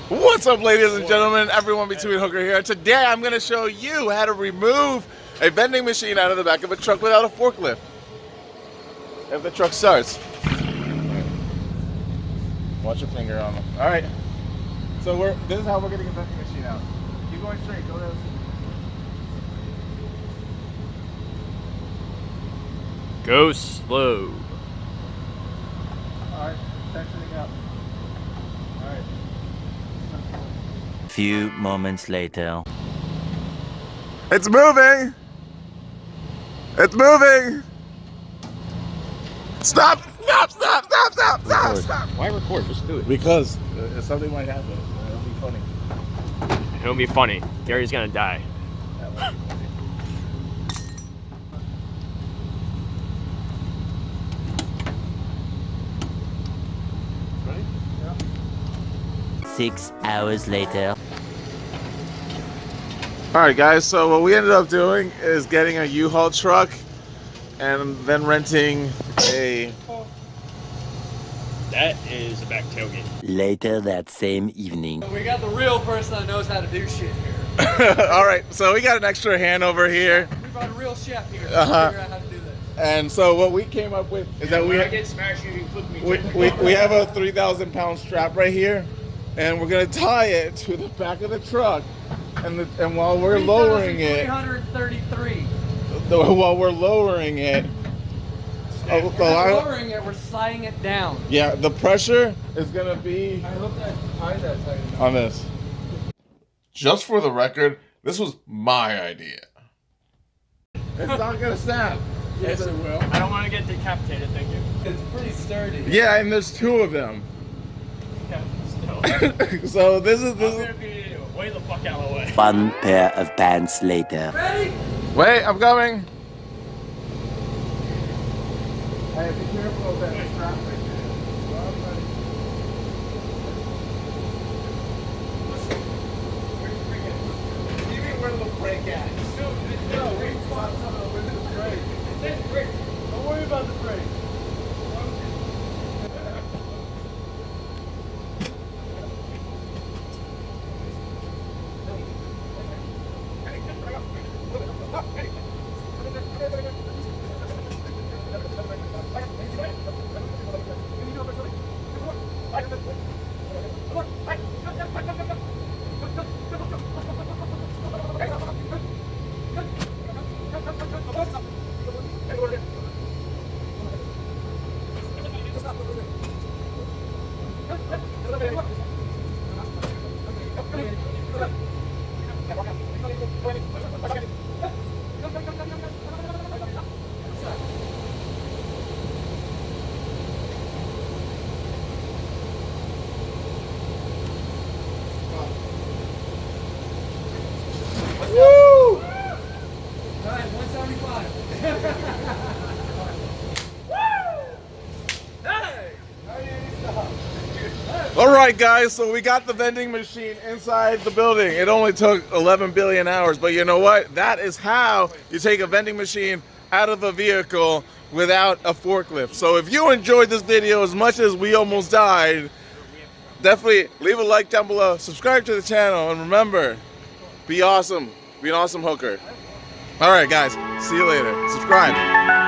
What's up, ladies and gentlemen, everyone between Hooker here. Today I'm going to show you how to remove a vending machine out of the back of a truck without a forklift. If the truck starts. Watch your finger on them. Alright, so this is how we're getting a vending machine out. Keep going straight, go down. Go slow. Alright, tensioning up. Alright. Few moments later. It's moving! It's moving! Stop! Stop! Stop! Stop! Stop! Stop! Stop! Why record? Just do it. Because something might happen. It'll be funny. It'll be funny. Gary's gonna die. Ready? Yeah. 6 hours later. Alright guys, so what we ended up doing is getting a U-Haul truck and then renting a... That is a back tailgate. Later that same evening. We got the real person that knows how to do shit here. Alright, so we got an extra hand over here. We brought a real chef here to Uh-huh. figure out how to do this. And so what we came up with is that When I get smashed, you can put me. we have a 3,000 pound strap right here, and we're gonna tie it to the back of the truck, and while we're lowering it, 333. while we're lowering it, Lowering it, we're sliding it down. yeah, the pressure is gonna be I hope that ties that tight enough. on this. Just for the record, this was my idea. It's not gonna snap. Yes, it will. I don't want to get decapitated, thank you. It's pretty sturdy. Yeah, and there's two of them. Yeah, still. So this is I'm gonna be way the fuck out of the way. One pair of pants later. Ready? Wait, I'm coming. Hey, be careful of that strap right there. Even where the brake at? No, we spot something with the brake. Don't worry about the brake. Woo! Alright, 175. Alright guys, so we got the vending machine inside the building. It only took 11 billion hours, but you know what? That is how you take a vending machine out of a vehicle without a forklift. So if you enjoyed this video as much as we almost died, definitely leave a like down below, subscribe to the channel, and remember, be awesome. Be an awesome hooker. Alright guys, see you later. Subscribe.